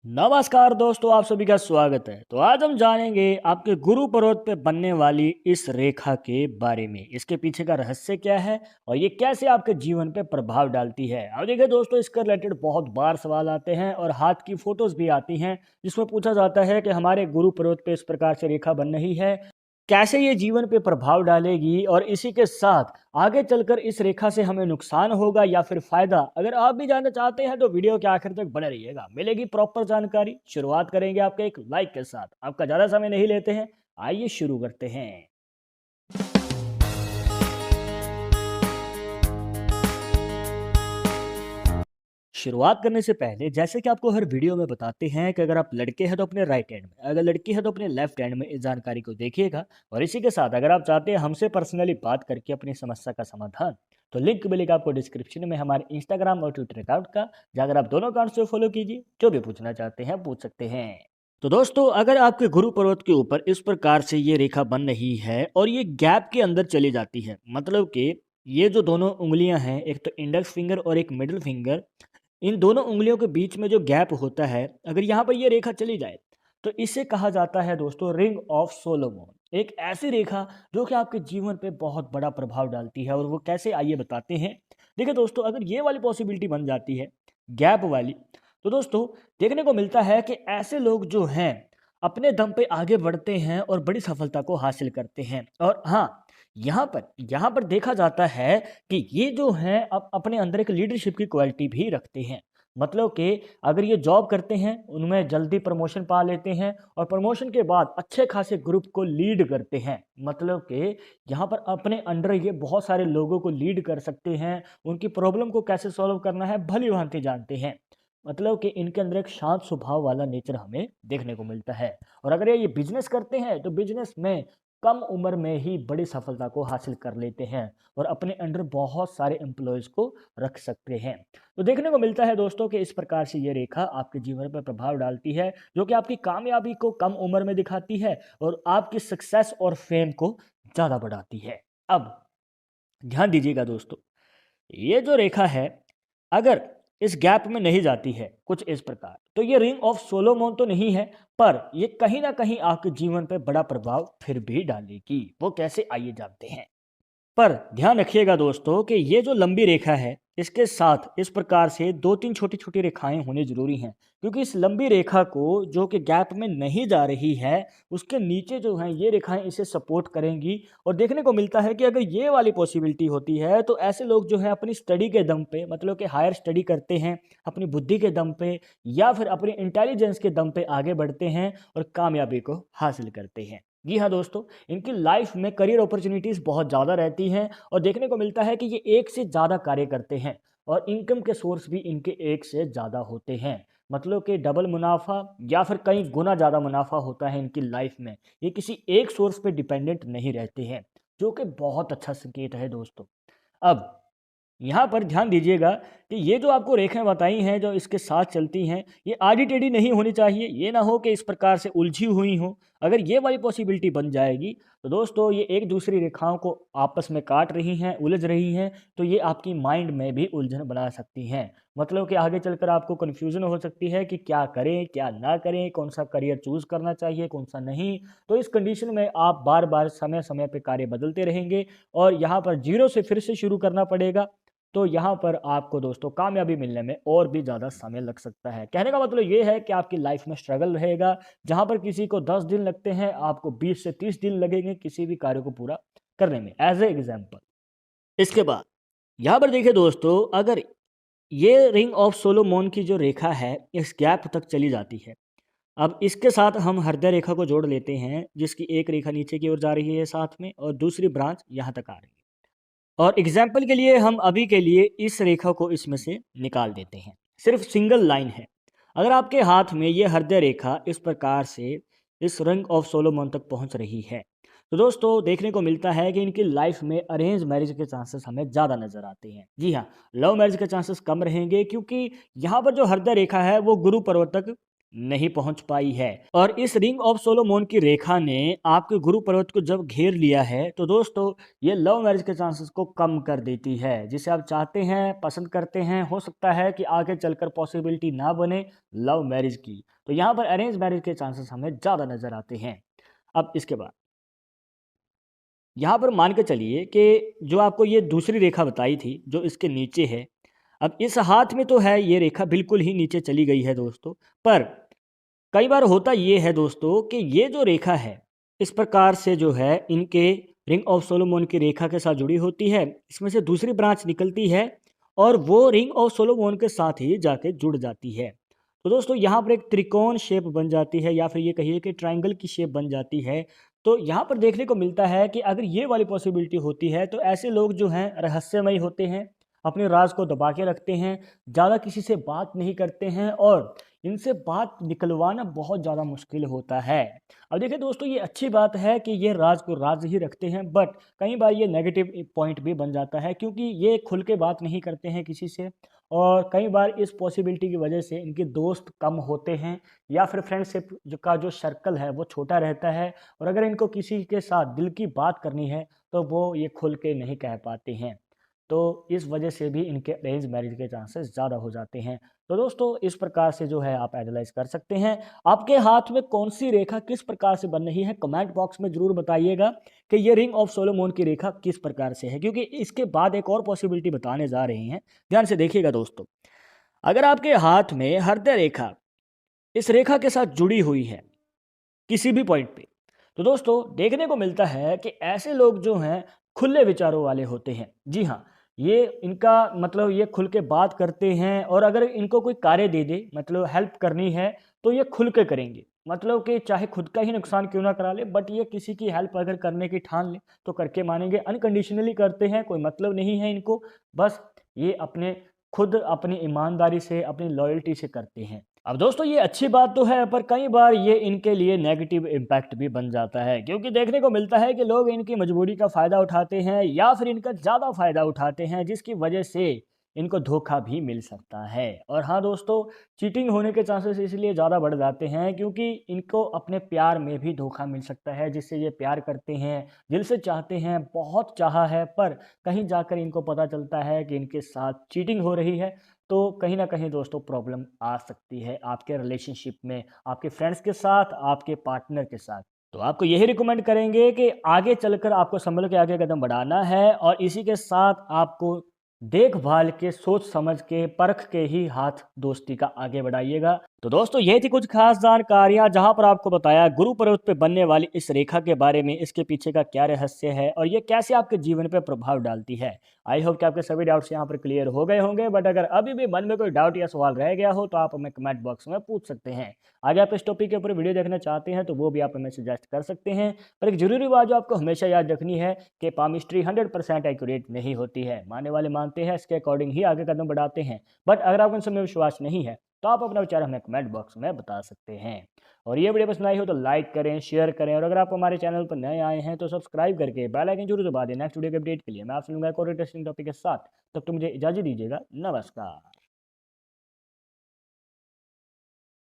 नमस्कार दोस्तों, आप सभी का स्वागत है। तो आज हम जानेंगे आपके गुरु पर्वत पे बनने वाली इस रेखा के बारे में। इसके पीछे का रहस्य क्या है और ये कैसे आपके जीवन पे प्रभाव डालती है। अब देखिए दोस्तों, इसके रिलेटेड बहुत बार सवाल आते हैं और हाथ की फोटोज भी आती हैं जिसमें पूछा जाता है कि हमारे गुरु पर्वत पे इस प्रकार से रेखा बन रही है, कैसे ये जीवन पे प्रभाव डालेगी और इसी के साथ आगे चलकर इस रेखा से हमें नुकसान होगा या फिर फायदा। अगर आप भी जानना चाहते हैं तो वीडियो के आखिर तक बने रहिएगा, मिलेगी प्रॉपर जानकारी। शुरुआत करेंगे आपके एक लाइक के साथ। आपका ज्यादा समय नहीं लेते हैं, आइए शुरू करते हैं। शुरुआत करने से पहले जैसे कि आपको हर वीडियो में बताते हैं कि अगर आप लड़के हैं तो अपने राइट हैंड में, अगर लड़की है तो अपने लेफ्ट हैंड में इस जानकारी को देखिएगा। और इसी के साथ अगर आप चाहते हैं हमसे पर्सनली बात करके अपनी समस्या का समाधान, तो लिंक मिलेगा आपको डिस्क्रिप्शन में हमारे इंस्टाग्राम और ट्विटर अकाउंट का, जाकर आप दोनों अकाउंट से फॉलो कीजिए। जो भी पूछना चाहते हैं पूछ सकते हैं। तो दोस्तों, अगर आपके गुरु पर्वत के ऊपर इस प्रकार से ये रेखा बन रही है और ये गैप के अंदर चली जाती है, मतलब कि ये जो दोनों उंगलियां हैं, एक तो इंडेक्स फिंगर और एक मिडिल फिंगर, इन दोनों उंगलियों के बीच में जो गैप होता है, अगर यहाँ पर ये रेखा चली जाए तो इसे कहा जाता है दोस्तों रिंग ऑफ सोलोमन। एक ऐसी रेखा जो कि आपके जीवन पे बहुत बड़ा प्रभाव डालती है। और वो कैसे, आइए बताते हैं। देखिए दोस्तों, अगर ये वाली पॉसिबिलिटी बन जाती है, गैप वाली, तो दोस्तों देखने को मिलता है कि ऐसे लोग जो हैं अपने दम पे आगे बढ़ते हैं और बड़ी सफलता को हासिल करते हैं। और हाँ, यहाँ पर देखा जाता है कि ये जो हैं अपने अंदर एक लीडरशिप की क्वालिटी भी रखते हैं। मतलब कि अगर ये जॉब करते हैं, उनमें जल्दी प्रमोशन पा लेते हैं और प्रमोशन के बाद अच्छे खासे ग्रुप को लीड करते हैं। मतलब कि यहाँ पर अपने अंडर ये बहुत सारे लोगों को लीड कर सकते हैं, उनकी प्रॉब्लम को कैसे सॉल्व करना है भली भांति जानते हैं। मतलब कि इनके अंदर एक शांत स्वभाव वाला नेचर हमें देखने को मिलता है। और अगर ये बिजनेस करते हैं तो बिजनेस में कम उम्र में ही बड़ी सफलता को हासिल कर लेते हैं और अपने अंडर बहुत सारे एम्प्लॉयज़ को रख सकते हैं। तो देखने को मिलता है दोस्तों कि इस प्रकार से ये रेखा आपके जीवन पर प्रभाव डालती है, जो कि आपकी कामयाबी को कम उम्र में दिखाती है और आपकी सक्सेस और फेम को ज़्यादा बढ़ाती है। अब ध्यान दीजिएगा दोस्तों, ये जो रेखा है, अगर इस गैप में नहीं जाती है कुछ इस प्रकार, तो ये रिंग ऑफ सोलोमन तो नहीं है, पर ये कहीं ना कहीं आपके जीवन पर बड़ा प्रभाव फिर भी डालेगी। वो कैसे, आइए जानते हैं। पर ध्यान रखिएगा दोस्तों कि ये जो लंबी रेखा है, इसके साथ इस प्रकार से दो तीन छोटी छोटी रेखाएं होनी जरूरी हैं, क्योंकि इस लंबी रेखा को जो कि गैप में नहीं जा रही है, उसके नीचे जो हैं ये रेखाएं इसे सपोर्ट करेंगी। और देखने को मिलता है कि अगर ये वाली पॉसिबिलिटी होती है तो ऐसे लोग जो हैं अपनी स्टडी के दम पे, मतलब कि हायर स्टडी करते हैं अपनी बुद्धि के दम पे या फिर अपनी इंटेलिजेंस के दम पे आगे बढ़ते हैं और कामयाबी को हासिल करते हैं। जी हाँ दोस्तों, इनकी लाइफ में करियर अपॉर्चुनिटीज़ बहुत ज़्यादा रहती हैं और देखने को मिलता है कि ये एक से ज़्यादा कार्य करते हैं और इनकम के सोर्स भी इनके एक से ज़्यादा होते हैं। मतलब कि डबल मुनाफा या फिर कई गुना ज़्यादा मुनाफा होता है इनकी लाइफ में। ये किसी एक सोर्स पे डिपेंडेंट नहीं रहते हैं, जो कि बहुत अच्छा संकेत है दोस्तों। अब यहाँ पर ध्यान दीजिएगा कि ये जो आपको रेखाएं बताई हैं जो इसके साथ चलती हैं, ये आड़ी टेढ़ी नहीं होनी चाहिए। ये ना हो कि इस प्रकार से उलझी हुई हो। अगर ये वाली पॉसिबिलिटी बन जाएगी तो दोस्तों ये एक दूसरी रेखाओं को आपस में काट रही हैं, उलझ रही हैं, तो ये आपकी माइंड में भी उलझन बना सकती हैं। मतलब कि आगे चलकर आपको कन्फ्यूजन हो सकती है कि क्या करें क्या ना करें, कौन सा करियर चूज करना चाहिए कौन सा नहीं। तो इस कंडीशन में आप बार बार समय समय पर कार्य बदलते रहेंगे और यहाँ पर जीरो से फिर से शुरू करना पड़ेगा। तो यहाँ पर आपको दोस्तों कामयाबी मिलने में और भी ज़्यादा समय लग सकता है। कहने का मतलब ये है कि आपकी लाइफ में स्ट्रगल रहेगा। जहाँ पर किसी को 10 दिन लगते हैं, आपको 20 से 30 दिन लगेंगे किसी भी कार्य को पूरा करने में, एज ए एग्जाम्पल। इसके बाद यहाँ पर देखिए दोस्तों, अगर ये रिंग ऑफ सोलोमन की जो रेखा है इस गैप तक चली जाती है, अब इसके साथ हम हृदय रेखा को जोड़ लेते हैं, जिसकी एक रेखा नीचे की ओर जा रही है साथ में और दूसरी ब्रांच यहाँ तक आ रही है। और एग्जाम्पल के लिए हम अभी के लिए इस रेखा को इसमें से निकाल देते हैं, सिर्फ सिंगल लाइन है। अगर आपके हाथ में ये हृदय रेखा इस प्रकार से इस रिंग ऑफ सोलोमन तक पहुंच रही है, तो दोस्तों देखने को मिलता है कि इनकी लाइफ में अरेंज मैरिज के चांसेस हमें ज़्यादा नजर आते हैं। जी हाँ, लव मैरिज के चांसेस कम रहेंगे, क्योंकि यहाँ पर जो हृदय रेखा है वो गुरु पर्वत तक नहीं पहुंच पाई है। और इस रिंग ऑफ सोलोमोन की रेखा ने आपके गुरु पर्वत को जब घेर लिया है तो दोस्तों ये लव मैरिज के चांसेस को कम कर देती है। जिसे आप चाहते हैं, पसंद करते हैं, हो सकता है कि आगे चलकर पॉसिबिलिटी ना बने लव मैरिज की, तो यहाँ पर अरेंज मैरिज के चांसेस हमें ज़्यादा नज़र आते हैं। अब इसके बाद यहाँ पर मान के चलिए कि जो आपको ये दूसरी रेखा बताई थी जो इसके नीचे है, अब इस हाथ में तो है ये रेखा बिल्कुल ही नीचे चली गई है दोस्तों। पर कई बार होता ये है दोस्तों कि ये जो रेखा है इस प्रकार से जो है इनके रिंग ऑफ सोलोमोन की रेखा के साथ जुड़ी होती है, इसमें से दूसरी ब्रांच निकलती है और वो रिंग ऑफ सोलोमोन के साथ ही जाके जुड़ जाती है। तो दोस्तों यहाँ पर एक त्रिकोण शेप बन जाती है या फिर ये कहिए कि ट्रायंगल की शेप बन जाती है। तो यहाँ पर देखने को मिलता है कि अगर ये वाली पॉसिबिलिटी होती है तो ऐसे लोग जो हैं रहस्यमयी होते हैं, अपने राज को दबा के रखते हैं, ज़्यादा किसी से बात नहीं करते हैं और इनसे बात निकलवाना बहुत ज़्यादा मुश्किल होता है। अब देखिए दोस्तों ये अच्छी बात है कि ये राज को राज ही रखते हैं, बट कई बार ये नेगेटिव पॉइंट भी बन जाता है क्योंकि ये खुल के बात नहीं करते हैं किसी से और कई बार इस पॉसिबिलिटी की वजह से इनके दोस्त कम होते हैं या फिर फ्रेंडशिप का जो सर्कल है वो छोटा रहता है और अगर इनको किसी के साथ दिल की बात करनी है तो वो ये खुल के नहीं कह पाते हैं। तो इस वजह से भी इनके अरेंज मैरिज के चांसेस ज़्यादा हो जाते हैं। तो दोस्तों इस प्रकार से जो है आप एनालाइज कर सकते हैं। आपके हाथ में कौन सी रेखा किस प्रकार से बन रही है कमेंट बॉक्स में ज़रूर बताइएगा कि ये रिंग ऑफ सोलोमोन की रेखा किस प्रकार से है, क्योंकि इसके बाद एक और पॉसिबिलिटी बताने जा रहे हैं। ध्यान से देखिएगा दोस्तों, अगर आपके हाथ में हृदय रेखा इस रेखा के साथ जुड़ी हुई है किसी भी पॉइंट पे, तो दोस्तों देखने को मिलता है कि ऐसे लोग जो हैं खुले विचारों वाले होते हैं। जी हाँ, ये इनका मतलब ये खुल के बात करते हैं और अगर इनको कोई कार्य दे दे मतलब हेल्प करनी है तो ये खुल के करेंगे। मतलब कि चाहे खुद का ही नुकसान क्यों ना करा ले, बट ये किसी की हेल्प अगर करने की ठान ले तो करके मानेंगे। अनकंडीशनली करते हैं, कोई मतलब नहीं है इनको, बस ये अपने खुद अपनी ईमानदारी से अपनी लॉयल्टी से करते हैं। अब दोस्तों ये अच्छी बात तो है पर कई बार ये इनके लिए नेगेटिव इम्पैक्ट भी बन जाता है क्योंकि देखने को मिलता है कि लोग इनकी मजबूरी का फ़ायदा उठाते हैं या फिर इनका ज़्यादा फ़ायदा उठाते हैं जिसकी वजह से इनको धोखा भी मिल सकता है। और हाँ दोस्तों, चीटिंग होने के चांसेस इसलिए ज़्यादा बढ़ जाते हैं क्योंकि इनको अपने प्यार में भी धोखा मिल सकता है जिससे ये प्यार करते हैं, दिल से चाहते हैं, बहुत चाहा है, पर कहीं जाकर इनको पता चलता है कि इनके साथ चीटिंग हो रही है। तो कहीं न कहीं दोस्तों प्रॉब्लम आ सकती है आपके रिलेशनशिप में, आपके फ्रेंड्स के साथ, आपके पार्टनर के साथ। तो आपको यही रिकमेंड करेंगे कि आगे चलकर आपको संभल के आगे कदम बढ़ाना है और इसी के साथ आपको देखभाल के, सोच समझ के, परख के ही हाथ दोस्ती का आगे बढ़ाइएगा। तो दोस्तों ये थी कुछ खास जानकारियां जहां पर आपको बताया गुरु पर्वत पे बनने वाली इस रेखा के बारे में, इसके पीछे का क्या रहस्य है और ये कैसे आपके जीवन पे प्रभाव डालती है। आई होप कि आपके सभी डाउट्स यहाँ पर क्लियर हो गए होंगे, बट अगर अभी भी मन में कोई डाउट या सवाल रह गया हो तो आप हमें कमेंट बॉक्स में पूछ सकते हैं। आगे आप इस टॉपिक के ऊपर वीडियो देखना चाहते हैं तो वो भी आप हमें सजेस्ट कर सकते हैं। पर एक जरूरी बात जो आपको हमेशा याद रखनी है कि पामिस्ट्री 100% एक्यूरेट नहीं होती है। मानने वाले मानते हैं, इसके अकॉर्डिंग ही आगे कदम बढ़ाते हैं। बट अगर आपको इन सब में विश्वास नहीं है तो आप अपना विचार हमें कमेंट बॉक्स में बता सकते हैं। और ये वीडियो पसंद आई हो तो लाइक करें, शेयर करें और अगर आप हमारे चैनल पर नए आए हैं तो सब्सक्राइब करके बेल आइकन जरूर दबा दें नेक्स्ट वीडियो के अपडेट के लिए। मैं आपसे मिलूंगा एक और इंटरेस्टिंग टॉपिक के साथ, तब तो मुझे इजाजत दीजिएगा। नमस्कार।